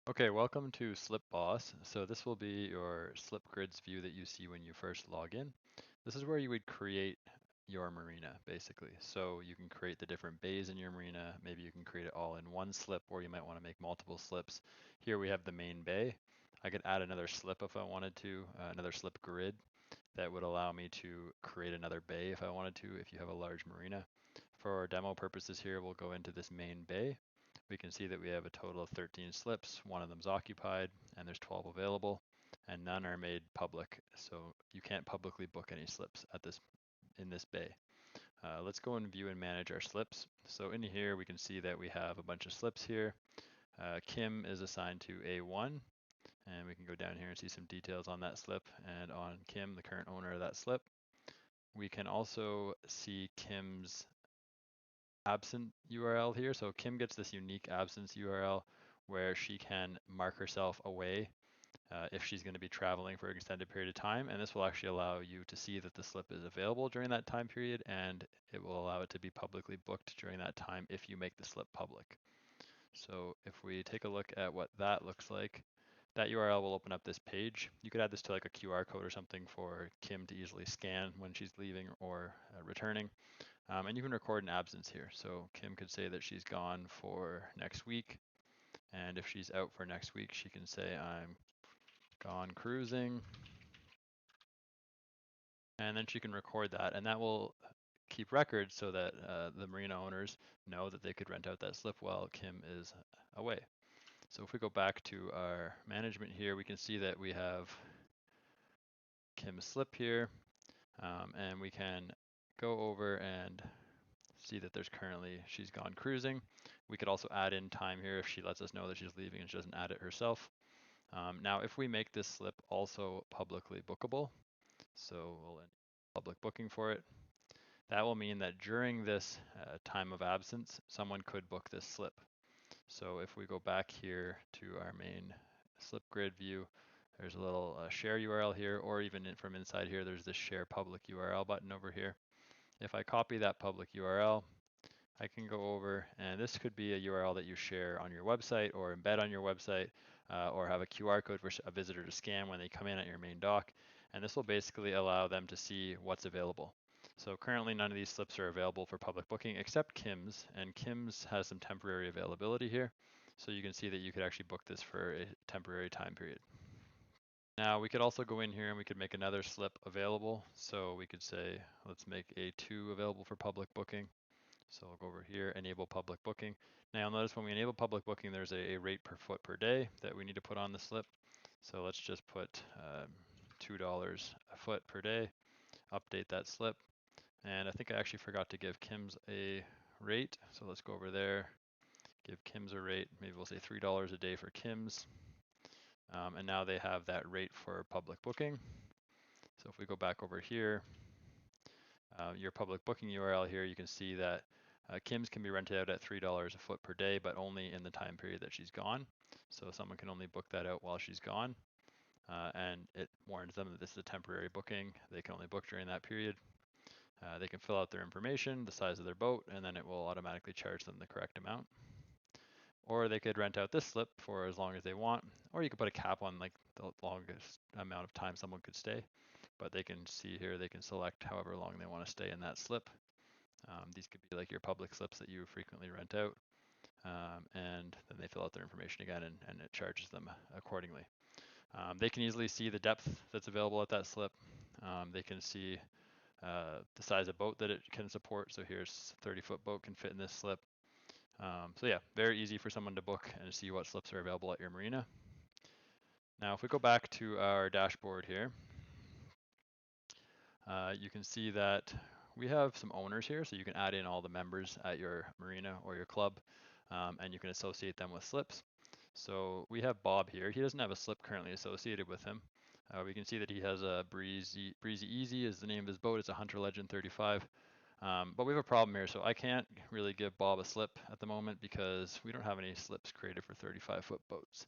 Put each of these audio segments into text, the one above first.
Okay, welcome to Slip Boss. So this will be your slip grids view that you see when you first log in. This is where you would create your marina, basically. So you can create the different bays in your marina. Maybe you can create it all in one slip, or you might want to make multiple slips. Here we have the main bay. I could add another slip if I wanted to, another slip grid that would allow me to create another bay if I wanted to, if you have a large marina. For our demo purposes here, we'll go into this main bay. We can see that we have a total of 13 slips, one of them's occupied, and there's 12 available, and none are made public, so you can't publicly book any slips in this bay. Let's go and view and manage our slips. So in here, we can see that we have a bunch of slips here. Kim is assigned to A1, and we can go down here and see some details on that slip and on Kim, the current owner of that slip. We can also see Kim's absent URL here. So Kim gets this unique absence URL where she can mark herself away if she's going to be traveling for an extended period of time. And this will actually allow you to see that the slip is available during that time period, and it will allow it to be publicly booked during that time if you make the slip public. So if we take a look at what that looks like, that URL will open up this page. You could add this to like a QR code or something for Kim to easily scan when she's leaving or returning. And you can record an absence here. So Kim could say that she's gone for next week. And if she's out for next week, she can say, I'm gone cruising. And then she can record that. And that will keep records so that the marina owners know that they could rent out that slip while Kim is away. So if we go back to our management here, we can see that we have Kim's slip here. And we can go over and see that there's currently, she's gone cruising. We could also add in time here if she lets us know that she's leaving and she doesn't add it herself. Now, if we make this slip also publicly bookable, so we'll enable public booking for it, that will mean that during this time of absence, someone could book this slip. So if we go back here to our main slip grid view, there's a little share URL here, or even from inside here, there's this share public URL button over here. If I copy that public URL, I can go over, and this could be a URL that you share on your website or embed on your website, or have a QR code for a visitor to scan when they come in at your main dock. And this will basically allow them to see what's available. So currently none of these slips are available for public booking except Kim's, and Kim's has some temporary availability here. So you can see that you could actually book this for a temporary time period. Now we could also go in here and we could make another slip available. So we could say, let's make A2 available for public booking. So I'll go over here, enable public booking. Now you'll notice when we enable public booking, there's a rate per foot per day that we need to put on the slip. So let's just put $2 a foot per day, update that slip. And I think I actually forgot to give Kim's a rate. So let's go over there, give Kim's a rate. Maybe we'll say $3 a day for Kim's. And now they have that rate for public booking. So if we go back over here, your public booking URL here, you can see that Kim's can be rented out at $3 a foot per day, but only in the time period that she's gone. So someone can only book that out while she's gone. And it warns them that this is a temporary booking. They can only book during that period. They can fill out their information, the size of their boat, and then it will automatically charge them the correct amount. Or they could rent out this slip for as long as they want, or you could put a cap on like the longest amount of time someone could stay. But they can see here, they can select however long they want to stay in that slip. These could be like your public slips that you frequently rent out. And then they fill out their information again and it charges them accordingly. They can easily see the depth that's available at that slip. They can see the size of boat that it can support. So here's 30-foot boat can fit in this slip. So yeah, very easy for someone to book and see what slips are available at your marina. Now, if we go back to our dashboard here, you can see that we have some owners here. So you can add in all the members at your marina or your club, and you can associate them with slips. So we have Bob here. He doesn't have a slip currently associated with him. We can see that he has a Breezy Easy is the name of his boat. It's a Hunter Legend 35. But we have a problem here, so I can't really give Bob a slip at the moment because we don't have any slips created for 35-foot boats.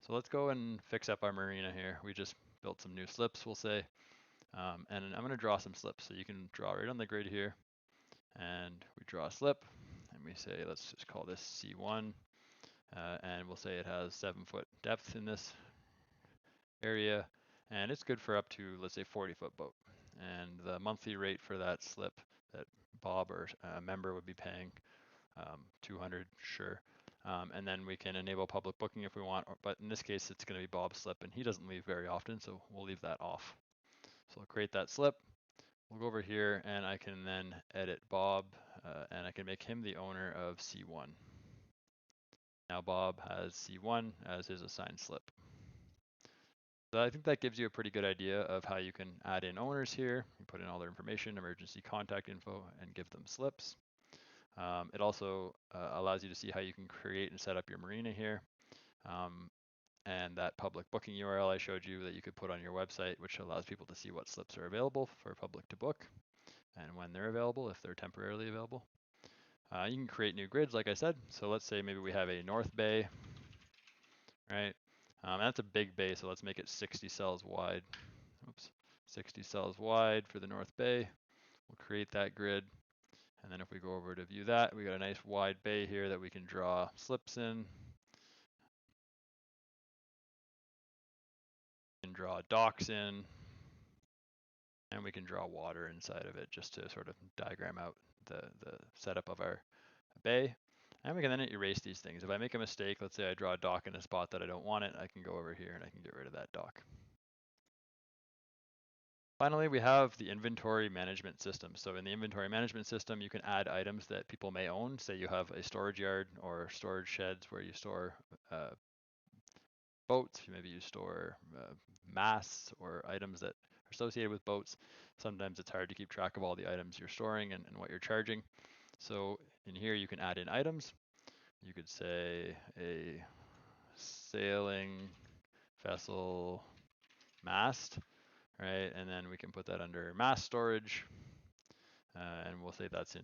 So let's go and fix up our marina here. We just built some new slips, we'll say. And I'm going to draw some slips. So you can draw right on the grid here. And we draw a slip. And we say, let's just call this C1. and we'll say it has 7-foot depth in this area, and it's good for up to, let's say, 40-foot boat. And the monthly rate for that slip that Bob or a member would be paying, 200, sure. And then we can enable public booking if we want, but in this case, it's going to be Bob's slip, and he doesn't leave very often, so we'll leave that off. So I'll create that slip. We'll go over here, and I can then edit Bob, and I can make him the owner of C1. Now Bob has C1 as his assigned slip. So I think that gives you a pretty good idea of how you can add in owners here. You put in all their information, emergency contact info, and give them slips. It also allows you to see how you can create and set up your marina here. And that public booking URL I showed you that you could put on your website, which allows people to see what slips are available for public to book and when they're available, if they're temporarily available. You can create new grids, like I said. So let's say maybe we have a north bay, right? That's a big bay, so let's make it 60 cells wide. Oops, 60 cells wide for the north bay. We'll create that grid. And then if we go over to view that, we got a nice wide bay here that we can draw slips in. We can draw docks in. And we can draw water inside of it just to sort of diagram out the setup of our bay. And we can then erase these things. If I make a mistake, let's say I draw a dock in a spot that I don't want it, I can go over here and I can get rid of that dock. Finally, we have the inventory management system. So in the inventory management system, you can add items that people may own. Say you have a storage yard or storage sheds where you store boats. Maybe you store masts or items that are associated with boats. Sometimes it's hard to keep track of all the items you're storing and what you're charging. So in here, you can add in items. You could say a sailing vessel mast, right? And then we can put that under mast storage. And we'll say that's in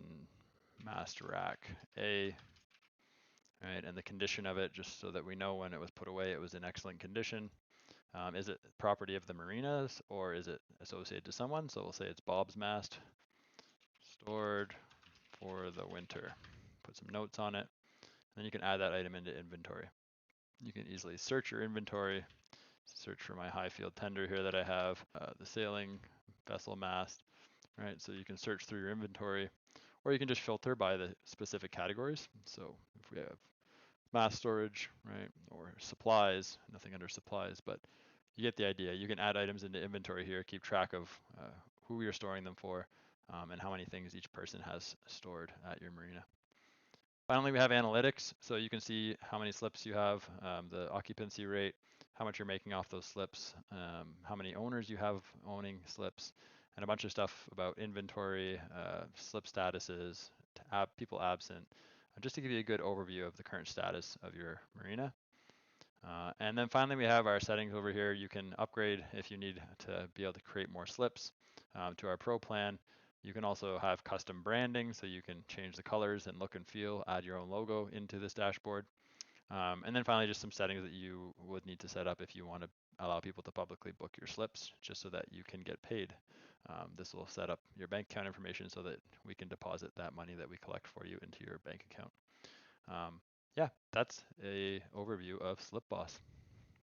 mast rack A, right? And the condition of it, just so that we know when it was put away, it was in excellent condition. Is it property of the marinas or is it associated to someone? So we'll say it's Bob's mast, stored for the winter. Put some notes on it. Then you can add that item into inventory. You can easily search your inventory, search for my high field tender here that I have, the sailing vessel mast, right? So you can search through your inventory, or you can just filter by the specific categories. So if we have mast storage, right, or supplies, nothing under supplies, but you get the idea. You can add items into inventory here, keep track of who you're storing them for, and how many things each person has stored at your marina. Finally, we have analytics. So you can see how many slips you have, the occupancy rate, how much you're making off those slips, how many owners you have owning slips, and a bunch of stuff about inventory, slip statuses, people absent, just to give you a good overview of the current status of your marina. And then finally, we have our settings over here. You can upgrade if you need to be able to create more slips to our Pro plan. You can also have custom branding, so you can change the colors and look and feel, add your own logo into this dashboard. And then finally, just some settings that you would need to set up if you want to allow people to publicly book your slips, just so that you can get paid. This will set up your bank account information so that we can deposit that money that we collect for you into your bank account. Yeah, that's a overview of SlipBoss.